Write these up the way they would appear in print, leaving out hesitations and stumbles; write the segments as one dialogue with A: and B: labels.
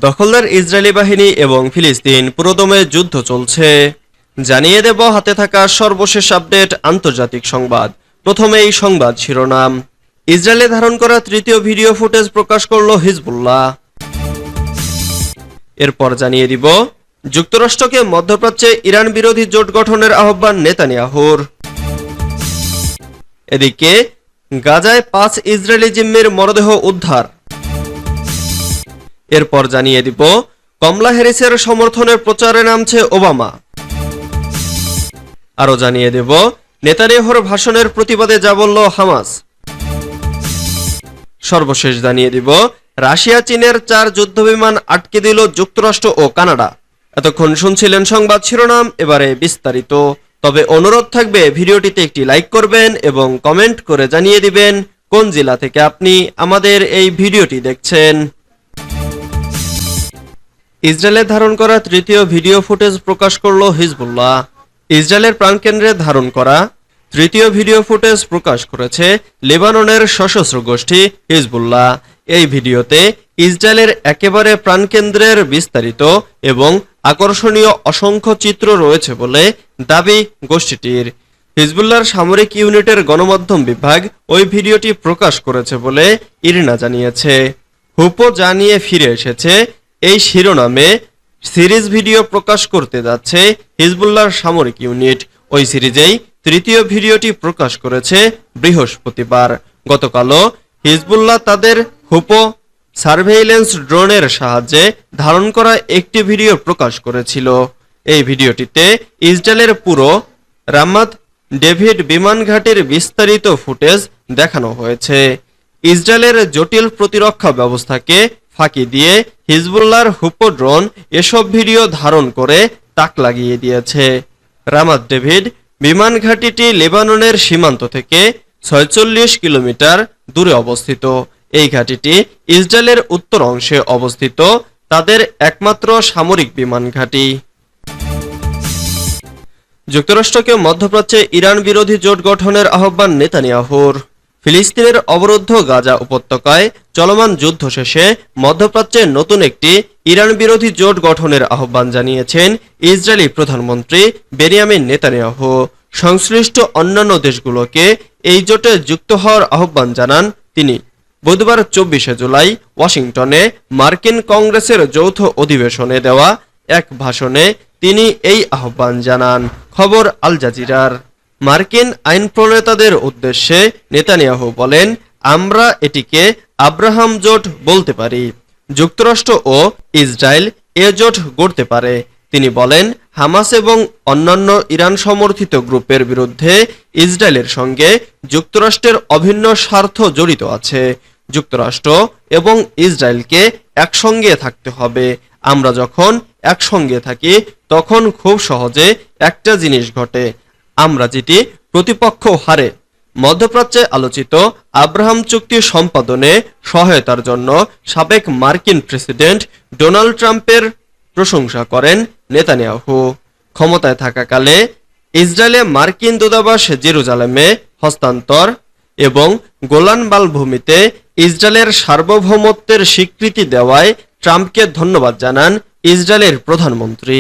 A: দখলদার ইসরায়েলি বাহিনী এবং ফিলিস্তিন পুরোদমে যুদ্ধ চলছে। জানিয়ে দেব হাতে থাকা সর্বশেষ আপডেট আন্তর্জাতিক সংবাদ। প্রথমে এই সংবাদ শিরোনাম। ইসরায়েলে ধারণ করা তৃতীয় ভিডিও ফুটেজ প্রকাশ করল হিজবুল্লাহ। এরপর জানিয়ে দিব যুক্তরাষ্ট্রকে মধ্যপ্রাচ্যে ইরান বিরোধী জোট গঠনের আহ্বান নেতানিয়াহুর। এদিকে গাজায় 5 ইসরায়েলি জিম্মির মরদেহ উদ্ধার। এরপর জানিয়ে দিব কমলা হ্যারিসের সমর্থনে প্রচারে নামছে ওবামা। আরো জানিয়ে দেব নেতানিয়াহুর ভাষণের প্রতিবাদে যা বলল হামাস। সর্বশেষ জানিয়ে দিব রাশিয়া চীনের 4 যুদ্ধবিমান আটকে দিল যুক্তরাষ্ট্র ও কানাডা। এতক্ষণ শুনছিলেন সংবাদ শিরোনাম, এবারে বিস্তারিত। তবে অনুরোধ থাকবে ভিডিওটিতে একটি লাইক করবেন এবং কমেন্ট করে জানিয়ে দিবেন কোন জেলা থেকে আপনি আমাদের এই ভিডিওটি দেখছেন। ইসরায়েলে ধারণ করা তৃতীয় ভিডিও ফুটেজ প্রকাশ করল হিজবুল্লাহ। ইসরায়েলের প্রাণকেন্দ্রে ধারণ করা তৃতীয় ভিডিও ফুটেজ প্রকাশ করেছে লেবাননের সশস্ত্র গোষ্ঠী হিজবুল্লাহ। এই ভিডিওতে ইসরায়েলের একেবারে প্রাণকেন্দ্রের বিস্তারিত এবং আকর্ষণীয় অসংখ্য চিত্র রয়েছে বলে দাবি গোষ্ঠীটির। হিজবুল্লাহর সামরিক ইউনিটের গণমাধ্যম বিভাগ ওই ভিডিওটি প্রকাশ করেছে বলে ইরিনা জানিয়েছে। হুপো জানিয়ে ফিরে এসেছে এই শিরোনামে সিরিজ ভিডিও প্রকাশ করতে যাচ্ছে হিজবুল্লাহর সামরিক ইউনিট। ওই সিরিজেই তৃতীয় ভিডিওটি প্রকাশ করেছে বৃহস্পতিবার। গতকালও হিজবুল্লাহ তাদের হুপো সার্ভেইলেন্স ড্রোনের সাহায্যে ধারণ করা একটি ভিডিও প্রকাশ করেছিল। এই ভিডিওটিতে ইসরায়েলের পুরো রামাত ডেভিড বিমান ঘাঁটির বিস্তারিত ফুটেজ দেখানো হয়েছে। ইসরায়েলের জটিল প্রতিরক্ষা ব্যবস্থাকে ফাঁকি দিয়ে হিজবুল্লাহর হুপো ড্রোন এসব ভিডিও ধারণ করে তাক লাগিয়ে দিয়েছে। রামাত ডেভিড বিমান ঘাঁটিটি লেবাননের সীমান্ত থেকে 46 কিলোমিটার দূরে অবস্থিত। এই ঘাঁটিটি ইসরায়েলের উত্তর অংশে অবস্থিত তাদের একমাত্র সামরিক বিমান ঘাঁটি। যুক্তরাষ্ট্রকে মধ্যপ্রাচ্যে ইরান বিরোধী জোট গঠনের আহ্বান নেতানিয়াহুর। ফিলিস্তিনের অবরুদ্ধ গাজা উপত্যকায় চলমান যুদ্ধ শেষে মধ্যপ্রাচ্যে নতুন একটি ইরান বিরোধী জোট গঠনের আহ্বান জানিয়েছেন ইসরায়েলি প্রধানমন্ত্রী বেনিয়ামিন নেতানিয়াহু। সংশ্লিষ্ট অন্যান্য দেশগুলোকে এই জোটে যুক্ত হওয়ার আহ্বান জানান তিনি। বুধবার 24 জুলাই ওয়াশিংটনে মার্কিন কংগ্রেসের যৌথ অধিবেশনে দেওয়া এক ভাষণে তিনি এই আহ্বান জানান। খবর আল জাজিরার। মার্কিন আইন প্রণেতাদের উদ্দেশ্যে নেতানিয়াহু বলেন, আমরা এটিকে আব্রাহাম জোট বলতে পারি। যুক্তরাষ্ট্র ও ইসরায়েল এ জোট গড়তে পারে। তিনি বলেন, হামাস এবং অন্যান্য ইরান সমর্থিত গ্রুপের বিরুদ্ধে ইসরায়েলের সঙ্গে যুক্তরাষ্ট্রের অভিন্ন স্বার্থ জড়িত আছে। যুক্তরাষ্ট্র এবং ইসরায়েলকে একসঙ্গে থাকতে হবে। আমরা যখন একসঙ্গে থাকি তখন খুব সহজে একটা জিনিস ঘটে, আমরা যেটি প্রতিপক্ষ হারে। মধ্যপ্রাচ্যে আলোচিত আব্রাহাম চুক্তি সম্পাদনে সহায়তার জন্য সাবেক মার্কিন প্রেসিডেন্ট ডোনাল্ড ট্রাম্পের প্রশংসা করেন নেতানিয়াহু। ক্ষমতায় থাকাকালে ইসরায়েলে মার্কিন দূতাবাস জেরুজালেমে হস্তান্তর এবং গোলান মালভূমিতে ইসরায়েলের সার্বভৌমত্বের স্বীকৃতি দেওয়ায় ট্রাম্পকে ধন্যবাদ জানান ইসরায়েলের প্রধানমন্ত্রী।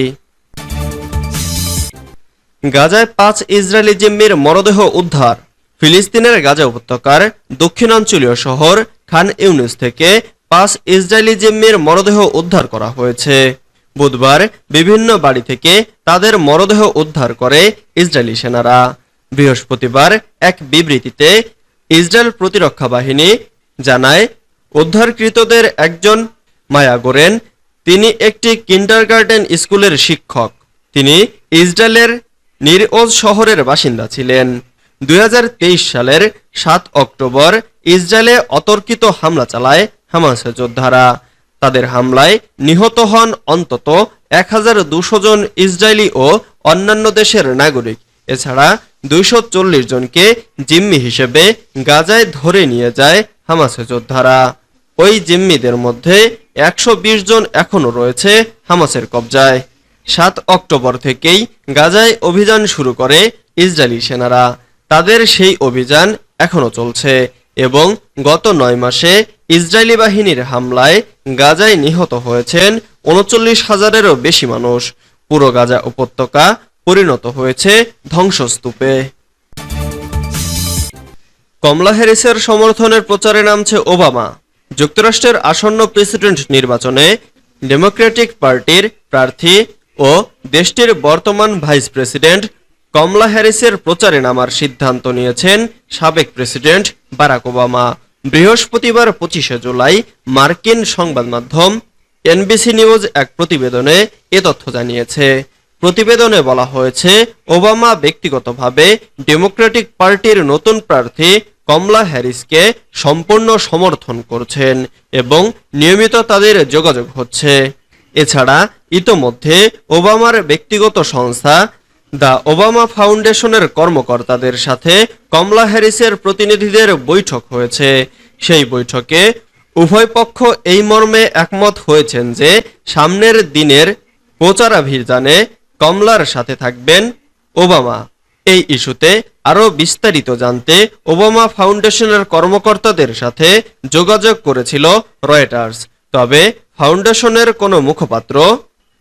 A: গাজায় 5 ইসরায়েলি জিম্মির মরদেহ উদ্ধার। ফিলিস্তিনের গাজা উপত্যকার দক্ষিণাঞ্চলীয় শহর খান ইউনিস থেকে 5 ইসরায়েলি জিম্মির মরদেহ উদ্ধার করা হয়েছে। বুধবার বিভিন্ন বাড়ি থেকে তাদের মরদেহ উদ্ধার করে ইসরায়েলি সেনারা। বৃহস্পতিবার এক বিবৃতিতে ইসরায়েল প্রতিরক্ষা বাহিনী জানায়, উদ্ধারকৃতদের একজন মায়া গোরেন। তিনি একটি কিন্ডারগার্টেন স্কুলের শিক্ষক। তিনি ইসরায়েলের নির ওজ শহরের বাসিন্দা ছিলেন। 2023 সালের 7 অক্টোবর ইসরায়েলে অতর্কিত হামলা চালায় হামাসের যোদ্ধারা। তাদের হামলায় নিহত হন অন্তত 1200 জন ইসরায়েলি ও অন্যান্য দেশের নাগরিক। এছাড়া 240 জনকে জিম্মি হিসেবে গাজায় ধরে নিয়ে যায় হামাসের যোদ্ধারা। ওই জিম্মিদের মধ্যে 120 জন এখনও রয়েছে হামাসের কবজায়। 7 অক্টোবর থেকেই গাজায় অভিযান শুরু করে ইসরায়েলি সেনারা। তাদের সেই অভিযান এখনো চলছে। এবং গত 9 মাসে ইসরায়েলি বাহিনীর হামলায় গাজায় নিহত হয়েছেন ৩৯,০০০-এরও বেশি মানুষ। পুরো গাজা উপত্যকা পরিণত হয়েছে ধ্বংসস্তূপে। কমলা হ্যারিসের সমর্থনের প্রচারে নামছে ওবামা। যুক্তরাষ্ট্রের আসন্ন প্রেসিডেন্ট নির্বাচনে ডেমোক্রেটিক পার্টির প্রার্থী ও দেশটির বর্তমান ভাইস প্রেসিডেন্ট কমলা হ্যারিসের প্রচারে নামার সিদ্ধান্ত নিয়েছেন সাবেক প্রেসিডেন্ট বারাক ওবামা। বৃহস্পতিবার 25শে জুলাই মার্কিন সংবাদ মাধ্যম এনবিসি নিউজ এক প্রতিবেদনে এ তথ্য জানিয়েছে। প্রতিবেদনে বলা হয়েছে, ওবামা ব্যক্তিগতভাবে ডেমোক্রেটিক পার্টির নতুন প্রার্থী কমলা হ্যারিসকে সম্পূর্ণ সমর্থন করছেন এবং নিয়মিত তাদের যোগাযোগ হচ্ছে। এছাড়া ইতোমধ্যে ওবামার ব্যক্তিগত সংস্থা দ্য ওবামা ফাউন্ডেশনের কর্মকর্তাদের সাথে কমলা হ্যারিসের প্রতিনিধিদের বৈঠক হয়েছে। সেই বৈঠকে উভয় পক্ষ এই মর্মে একমত হয়েছেন যে সামনের দিনের প্রচারাভিযানে কমলার সাথে থাকবেন ওবামা। এই ইস্যুতে আরও বিস্তারিত জানতে ওবামা ফাউন্ডেশনের কর্মকর্তাদের সাথে যোগাযোগ করেছিল রয়টার্স। তবে ফাউন্ডেশনের কোনো মুখপাত্র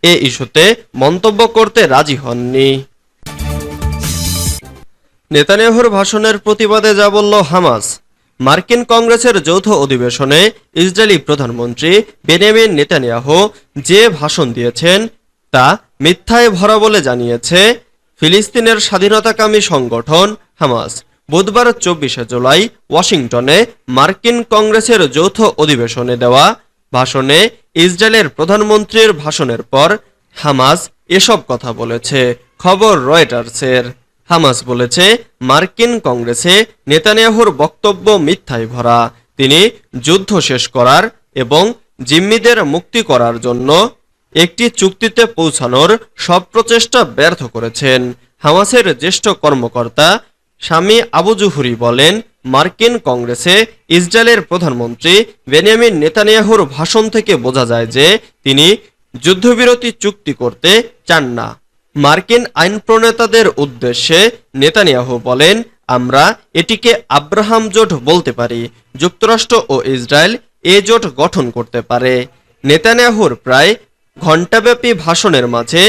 A: এই ইস্যুতে মন্তব্য করতে রাজি হননি। নেতানিয়াহুর ভাষণের প্রতিবাদে যা বলল হামাস। মার্কিন কংগ্রেসের যৌথ অধিবেশনে ইসরায়েলি প্রধানমন্ত্রী বেনিয়ামিন নেতানিয়াহু যে ভাষণ দিয়েছেন তা মিথ্যায় ভরা বলে জানিয়েছে ফিলিস্তিনের স্বাধীনতাকামী সংগঠন হামাস। বুধবার 24শে জুলাই ওয়াশিংটনে মার্কিন কংগ্রেসের যৌথ অধিবেশনে দেওয়া ভাষণে ইসরায়েলের প্রধানমন্ত্রীর ভাষণের পর হামাস এসব কথা বলেছে। খবর রয়টার্সের। হামাস বলেছে, মার্কিন কংগ্রেসে নেতানিয়াহুর বক্তব্য মিথ্যায় ভরা। তিনি যুদ্ধ শেষ করার এবং জিম্মিদের মুক্তি করার জন্য একটি চুক্তিতে পৌঁছানোর সব প্রচেষ্টা ব্যর্থ করেছেন। হামাসের জ্যেষ্ঠ কর্মকর্তা শামি আবু জুহুরি বলেন, মার্কিন কংগ্রেসে ইসরায়েলের প্রধানমন্ত্রী বেনিয়ামিন নেতানিয়াহুর ভাষণ থেকে বোঝা যায় যে তিনি যুদ্ধবিরতি চুক্তি করতে চান না। মার্কিন আইন প্রণেতাদের উদ্দেশ্যে নেতানিয়াহু বলেন, আমরা এটিকে আব্রাহাম জোট বলতে পারি। যুক্তরাষ্ট্র ও ইসরায়েল এ জোট গঠন করতে পারে। নেতানিয়াহুর প্রায় ঘণ্টাব্যাপী ভাষণের মাঝে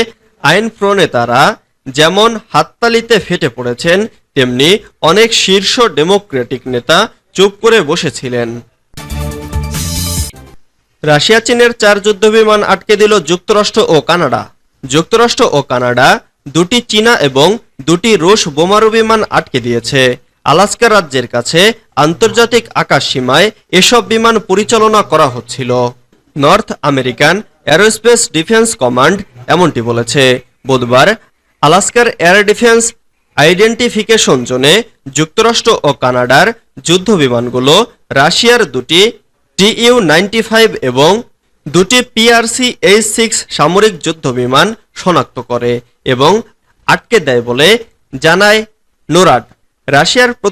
A: আইন প্রণেতারা যেমন হাততালিতে ফেটে পড়েছেন, তেমনি অনেক শীর্ষ ডেমোক্রেটিক নেতা চুপ করে বসেছিলেন। রাশিয়া চীনের 4 যুদ্ধবিমান আটকে দিল যুক্তরাষ্ট্র ও কানাডা। যুক্তরাষ্ট্র ও কানাডা দুটি চীনা এবং দুটি রুশ বোমারু বিমান আটকে দিয়েছে। আলাস্কা রাজ্যের কাছে আন্তর্জাতিক আকাশ সীমায় এসব বিমান পরিচালনা করা হচ্ছিল। North American aerospace defence command এমনটি বলেছে। বুধবার আলাস্কার এয়ার ডিফেন্স আইডেন্টিফিকেশন জোনে যুক্তরাষ্ট্র ও কানাডার যুদ্ধ বিমানগুলো রাশিয়ার দুটি TU-95 এবং দুটি PRC-H-6 সামরিক যুদ্ধ বিমান শনাক্ত করে এবং আটকে দেয় বলে জানায় নোরাড। রাশিয়ার